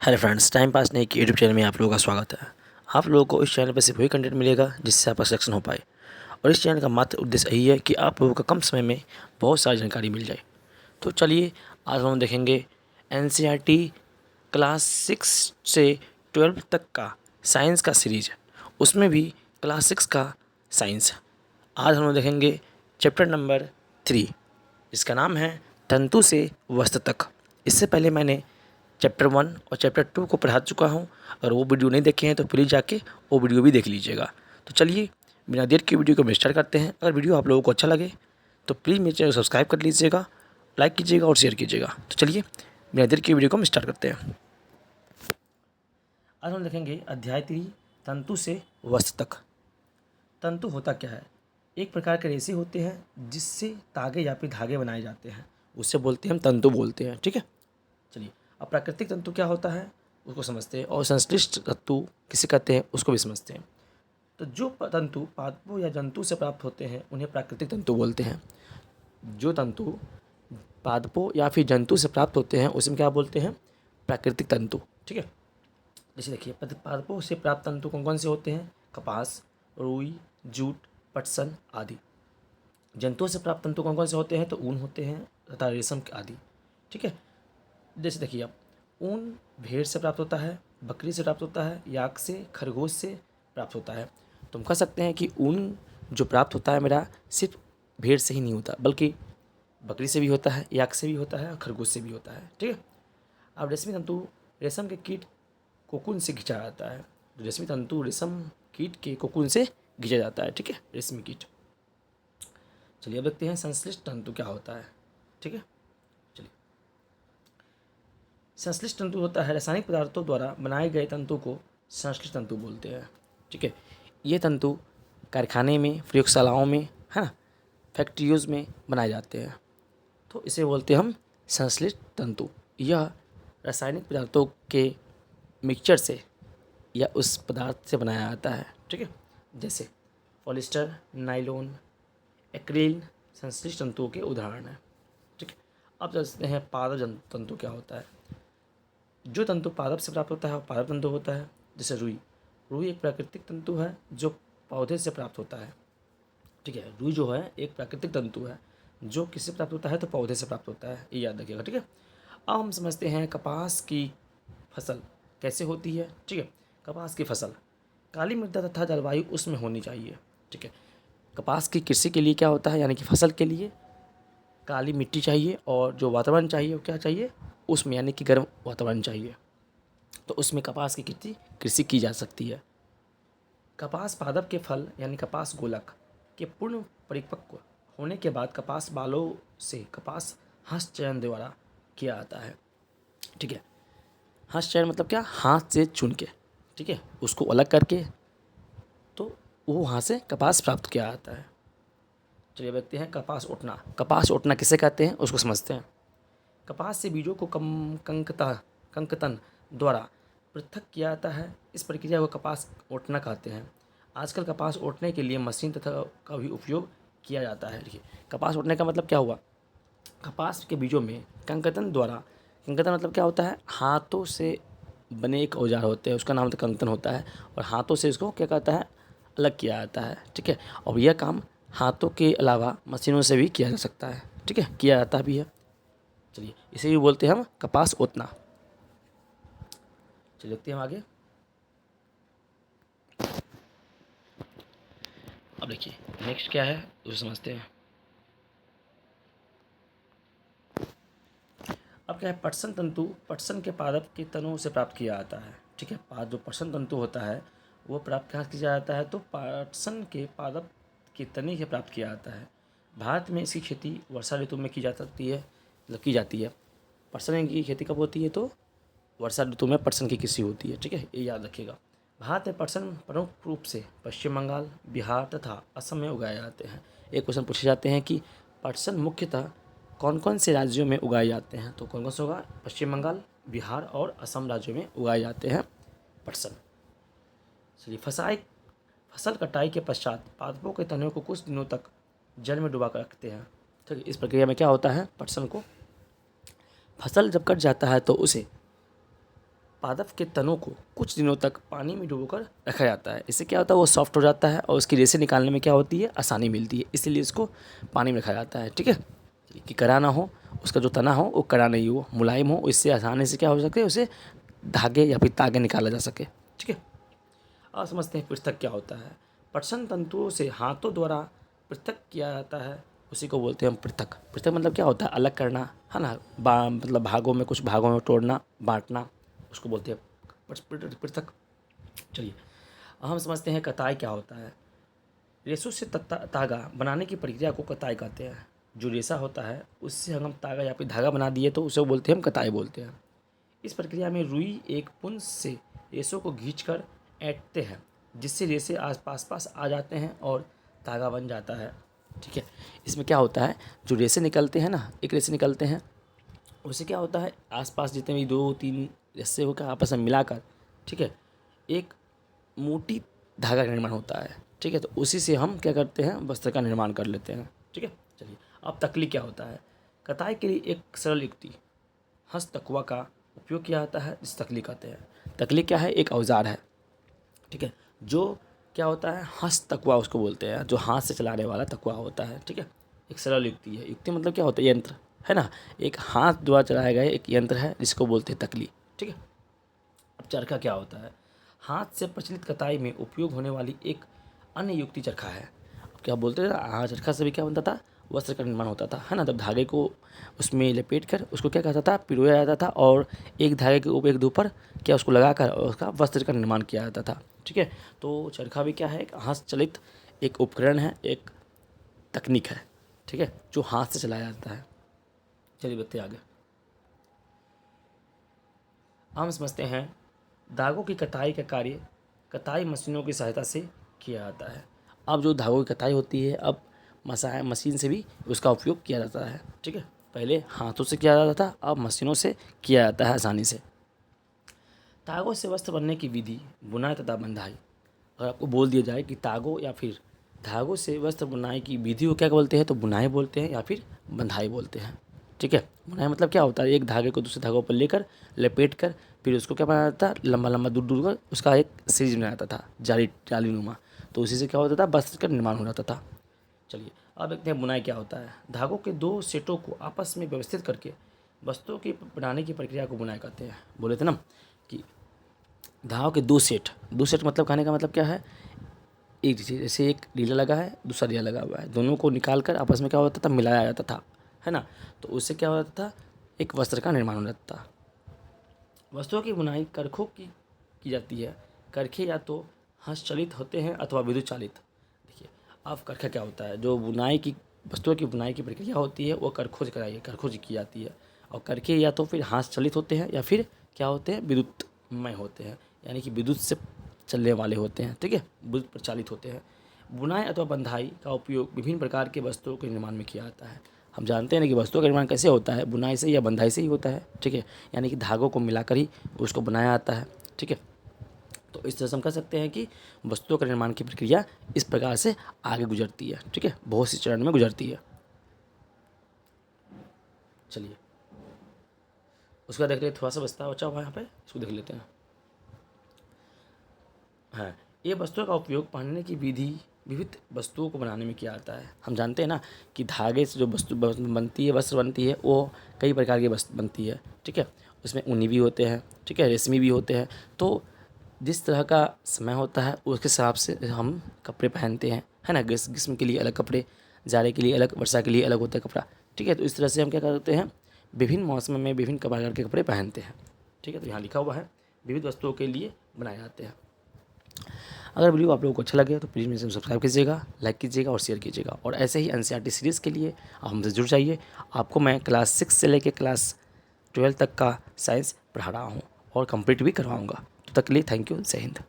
Hello friends, time pass नहीं की YouTube channel में आप लोगों का स्वागत है। आप लोगों को इस चैनल पर सिर्फ वही कंटेंट मिलेगा जिससे आपका सिलेक्शन हो पाए, और इस चैनल का मात्र उद्देश्य यही है कि आप लोगों को कम समय में बहुत सारी जानकारी मिल जाए। तो चलिए, आज हम देखेंगे एनसीईआरटी क्लास 6 से 12 तक का साइंस का सीरीज, उसमें भी क्लास 6 का साइंस। आज हम लोग देखेंगे चैप्टर नंबर 3, जिसका नाम है तंतु से वस्त्र तक। इससे पहले मैंने चैप्टर 1 और चैप्टर 2 को पढ़ा चुका हूँ। अगर वो वीडियो नहीं देखे हैं तो प्लीज़ जाके वो वीडियो भी देख लीजिएगा। तो चलिए, बिना देर की वीडियो को हम स्टार्ट करते हैं। अगर वीडियो आप लोगों को अच्छा लगे तो प्लीज़ मेरे चैनल को सब्सक्राइब कर लीजिएगा, लाइक कीजिएगा और शेयर कीजिएगा। तो चलिए, बिना देर की वीडियो को हम स्टार्ट करते हैं। आज हम देखेंगे अध्याय 3, तंतु से वस्त्र तक। तंतु होता क्या है? एक प्रकार के रेशे होते हैं जिससे तागे या फिर धागे बनाए जाते हैं, उससे बोलते हैं हम तंतु बोलते हैं। ठीक है, चलिए अब प्राकृतिक तंतु क्या होता है उसको समझते हैं, और संश्लिष्ट तंतु किसे कहते हैं उसको भी समझते हैं। तो जो तंतु पादपों या जंतु से प्राप्त होते हैं उन्हें प्राकृतिक तंतु बोलते हैं। जो तंतु पादपों या फिर जंतु से प्राप्त होते हैं उसमें क्या बोलते हैं? प्राकृतिक तंतु। ठीक है, जैसे देखिए, पादपों से प्राप्त तंतु कौन कौन से होते हैं? कपास, रुई, जूट, पटसन आदि। जंतुओं से प्राप्त तंतु कौन कौन से होते हैं? तो ऊन होते हैं तथा रेशम आदि। ठीक है, जैसे देखिए, अब ऊन भेड़ से प्राप्त होता है, बकरी से प्राप्त होता है, याक से, खरगोश से प्राप्त होता है। तो हम कह सकते हैं कि ऊन जो प्राप्त होता है मेरा सिर्फ भेड़ से ही नहीं होता, बल्कि बकरी से भी होता है, याक से भी होता है और खरगोश से भी होता है। ठीक है, अब रेशमी तंतु रेशम के कीट कोकून से खींचा जाता है। रेशमी तंतु रेशम कीट के कोकून से खींचा जाता है। ठीक है, रेशमी कीट। चलिए अब देखते हैं संश्लिष्ट तंतु क्या होता है। ठीक है, चलिए, संश्लिष्ट तंतु होता है रासायनिक पदार्थों द्वारा बनाए गए तंतु को संश्लिष्ट तंतु बोलते हैं। ठीक है, ये तंतु कारखाने में, प्रयोगशालाओं में, है ना, फैक्ट्रियोज में बनाए जाते हैं, तो इसे बोलते हैं हम संश्लिष्ट तंतु। यह रासायनिक पदार्थों के मिक्सचर से या उस पदार्थ से बनाया जाता है। ठीक है, जैसे पॉलिस्टर, नाइलॉन, एक्रिल संश्लिष्ट तंतुओं के उदाहरण हैं। ठीक है, अब समझते हैं पादप तंतु क्या होता है। जो तंतु पादप से प्राप्त होता है वो पादप तंतु होता है। जैसे रुई, रुई एक प्राकृतिक तंतु है जो पौधे से प्राप्त होता है। ठीक है, रुई जो है एक प्राकृतिक तंतु है जो किससे प्राप्त होता है? तो पौधे से प्राप्त होता है, ये याद रखिएगा। ठीक है, अब हम समझते हैं कपास की फसल कैसे होती है। ठीक है, कपास की फसल काली मृदा तथा जलवायु उसमें होनी चाहिए। ठीक है, कपास की कृषि के लिए क्या होता है, यानी कि फसल के लिए काली मिट्टी चाहिए, और जो वातावरण चाहिए वो क्या चाहिए उसमें, यानी कि गर्म वातावरण चाहिए। तो उसमें कपास की कृषि की जा सकती है। कपास पादप के फल यानी कपास गोलक के पूर्ण परिपक्व होने के बाद कपास बालों से कपास हस्त चयन द्वारा किया जाता है। ठीक है, हस्त चयन मतलब क्या? हाथ से चुन के, ठीक है, उसको अलग करके तो वो वहाँ से कपास प्राप्त किया जाता है। चलिए देखते हैं कपास ओटना। कपास ओटना किसे कहते हैं उसको समझते हैं। कपास से बीजों को कंकतन द्वारा पृथक किया जाता है। इस प्रक्रिया को कपास ओटना कहते हैं। आजकल कपास ओटने के लिए मशीन तथा का भी उपयोग किया जाता है। देखिए, कपास ओटने का मतलब क्या हुआ? कपास के बीजों में कंकतन मतलब क्या होता है? हाथों से बने एक औजार होते हैं, उसका नाम तो कंकतन होता है, और हाथों से इसको क्या कहता है? अलग किया जाता है। ठीक है, और यह काम हाथों के अलावा मशीनों से भी किया जा सकता है। ठीक है, किया जाता भी है। चलिए, इसे भी बोलते हैं हम कपास ओतना। चलिए देखते हैं हम आगे। अब देखिए नेक्स्ट क्या है उसे समझते हैं। अब क्या है? पटसन तंतु पटसन के पादप के तनों से प्राप्त किया जाता है। ठीक है, जो पटसन तंतु होता है वो प्राप्त कहाँ किया जाता है? तो पटसन के पादप के तने से प्राप्त किया जाता है। भारत में इसकी खेती वर्षा ऋतु में की जा सकती है, मतलब की जाती है। पटसन की खेती कब होती है? तो वर्षा ऋतु में पटसन की कृषि होती है। ठीक है, ये याद रखिएगा। भारत में पटसन प्रमुख रूप से पश्चिम बंगाल, बिहार तथा असम में उगाए जाते हैं। एक क्वेश्चन पूछे जाते हैं कि पटसन मुख्यतः कौन कौन से राज्यों में उगाए जाते हैं? तो कौन कौन से होगा? पश्चिम बंगाल, बिहार और असम राज्यों में उगाए जाते हैं पटसन। चलिए, फसल कटाई के पश्चात पादपों के तनों को कुछ दिनों तक जल में डुबा कर रखते हैं। ठीक है, इस प्रक्रिया में क्या होता है? पटसन को फसल जब कट जाता है तो उसे पादप के तनों को कुछ दिनों तक पानी में डुबोकर रखा जाता है। इससे क्या होता है, वो सॉफ्ट हो जाता है और उसकी रेशें निकालने में क्या होती है, आसानी मिलती है, इसीलिए इसको पानी में रखा जाता है। ठीक है, कि कड़ा ना हो, उसका जो तना हो वो कड़ा नहीं हो, मुलायम हो, इससे आसानी से क्या हो सके, उसे धागे या फिर तागे निकाला जा सके। ठीक है, अब समझते हैं पृथक क्या होता है। पटसन तंतुओं से हाथों द्वारा पृथक किया जाता है, उसी को बोलते हैं हम पृथक। पृथक मतलब क्या होता है, अलग करना, है ना, मतलब भागों में, कुछ भागों में तोड़ना, बांटना, उसको बोलते हैं पृथक। चलिए अब हम समझते हैं कताई क्या होता है। रेशों से तागा बनाने की प्रक्रिया को कताई कहते हैं। जो रेशा होता है उससे हम तागा या फिर धागा बना दिए तो उसे बोलते हैं हम कताई बोलते हैं। इस प्रक्रिया में रुई एक पुंज से रेशों को खींचकर ऐंठते हैं, जिससे रेशे पास आ जाते हैं और धागा बन जाता है। ठीक है, इसमें क्या होता है, जो रेशे निकलते हैं ना, एक रेशे निकलते हैं, उससे क्या होता है, आसपास जितने भी 2-3 रेशे होकर आपस में मिलाकर, ठीक है, एक मोटी धागा का निर्माण होता है। ठीक है, तो उसी से हम क्या करते हैं, वस्त्र का निर्माण कर लेते हैं। ठीक है, चलिए अब तकली क्या होता है। कताई के लिए एक सरल युक्ति हस्त तकवा का उपयोग किया जाता है, जिस तकली कहते हैं। तकली क्या है, एक औजार है। ठीक है, जो क्या होता है, हस्त तकवा उसको बोलते हैं, जो हाथ से चलाने वाला तकवा होता है। ठीक है, एक सरल युक्ति है। युक्ति मतलब क्या होता है, यंत्र, है ना, एक हाथ द्वारा चलाया गया एक यंत्र है जिसको बोलते हैं तकली। ठीक है, अब चरखा क्या होता है। हाथ से प्रचलित कताई में उपयोग होने वाली एक अन्य युक्ति चरखा है। अब क्या बोलते हैं, हाँ, चरखा से भी क्या बनता था, वस्त्र का निर्माण होता था, है ना। तब धागे को उसमें लपेट कर उसको क्या कहता था, पिरोया जाता था और एक धागे के ऊपर एक ऊपर क्या उसको लगाकर उसका वस्त्र का निर्माण किया जाता था। ठीक है, तो चरखा भी क्या है, एक हाथ चलित एक उपकरण है, एक तकनीक है। ठीक है, जो हाथ से चलाया जाता है। चलिए बढ़ते आगे। हम समझते हैं धागों की कताई का कार्य कताई मशीनों की सहायता से किया जाता है। अब जो धागों की कताई होती है, अब मशीन से भी उसका उपयोग किया जाता है। ठीक है, पहले हाथों से किया जाता था, अब मशीनों से किया जाता है आसानी से। तागों से वस्त्र बनने की विधि, बुनाई तथा बंधाई। अगर आपको बोल दिया जाए कि तागों या फिर धागों से वस्त्र बुनाई की विधि को क्या बोलते हैं, तो बुनाई बोलते हैं या फिर बंधाई बोलते हैं। ठीक है, बुनाई मतलब क्या होता है, एक धागे को दूसरे धागों पर लेकर लपेट कर फिर उसको क्या बनाया जाता था, लंबा लंबा दूर दूर कर उसका एक सीरीज बनाया जाता था, जाली नुमा, तो उसी से क्या होता था, वस्त्र का निर्माण हो जाता था। चलिए अब देखते हैं बुनाई क्या होता है। धागों के 2 सेटों को आपस में व्यवस्थित करके वस्तुओं की बनाने की प्रक्रिया को बुनाई कहते हैं। बोले थे ना कि धागों के 2 सेट मतलब कहने का मतलब क्या है, एक जैसे एक लीला लगा है, दूसरा लीला लगा हुआ है, दोनों को निकाल कर आपस में क्या होता था, मिलाया जाता था, है ना। तो उससे क्या होता था, एक वस्त्र का निर्माण हो जाता था। वस्तुओं की बुनाई करखों की जाती है। करखे या तो हस्तचलित होते हैं अथवा विद्युत चालित। देखिए अब करखा क्या होता है, जो बुनाई की वस्तुओं की बुनाई की प्रक्रिया होती है वो करखों से की जाती है। और करखे या तो फिर हाथ चलित होते हैं या फिर क्या होते हैं, विद्युतमय होते हैं, यानी कि विद्युत से चलने वाले होते हैं। ठीक है, विद्युत प्रचालित होते हैं। बुनाई अथवा बंधाई का उपयोग विभिन्न प्रकार के वस्तुओं के निर्माण में किया जाता है। हम जानते हैं ना कि वस्तुओं का निर्माण कैसे होता है, बुनाई से या बंधाई से ही होता है। ठीक है, यानी कि धागों को मिलाकर ही उसको बनाया जाता है। ठीक है, तो इस तरह से हम कह सकते हैं कि वस्तुओं का निर्माण की प्रक्रिया इस प्रकार से आगे गुजरती है। ठीक है, बहुत सी चरण में गुजरती है। चलिए उसका देख लेते, थोड़ा सा बचता हुआ यहाँ पे, इसको देख लेते हैं। हाँ, ये वस्तुओं का उपयोग पहनने की विधि विविध वस्तुओं को बनाने में किया जाता है। हम जानते हैं ना कि धागे से जो वस्तु बनती है, वस्त्र बनती है, वो कई प्रकार की वस्त्र बनती है। ठीक है, उसमें ऊनी भी होते हैं, ठीक है, रेशमी भी होते हैं। तो जिस तरह का समय होता है उसके हिसाब से हम कपड़े पहनते हैं, है ना। ग्रीष्म के लिए अलग कपड़े, जाड़े के लिए अलग, वर्षा के लिए अलग होता है कपड़ा। ठीक है, तो इस तरह से हम क्या करते हैं, विभिन्न मौसम में विभिन्न प्रकार के कपड़े पहनते हैं। ठीक है, तो यहाँ लिखा हुआ है विविध वस्तुओं के लिए बनाए जाते हैं। अगर वीडियो आप लोगों को अच्छा लगे तो प्लीज़ मेरे सब्सक्राइब कीजिएगा, लाइक कीजिएगा और शेयर कीजिएगा। और ऐसे ही एनसीईआरटी सीरीज़ के लिए आप हमसे जुड़ जाइए। आपको मैं क्लास 6 से लेकर क्लास 12 तक का साइंस पढ़ा रहा हूँ और कंप्लीट भी करवाऊँगा। तो तक के लिए थैंक यू, जय हिंद।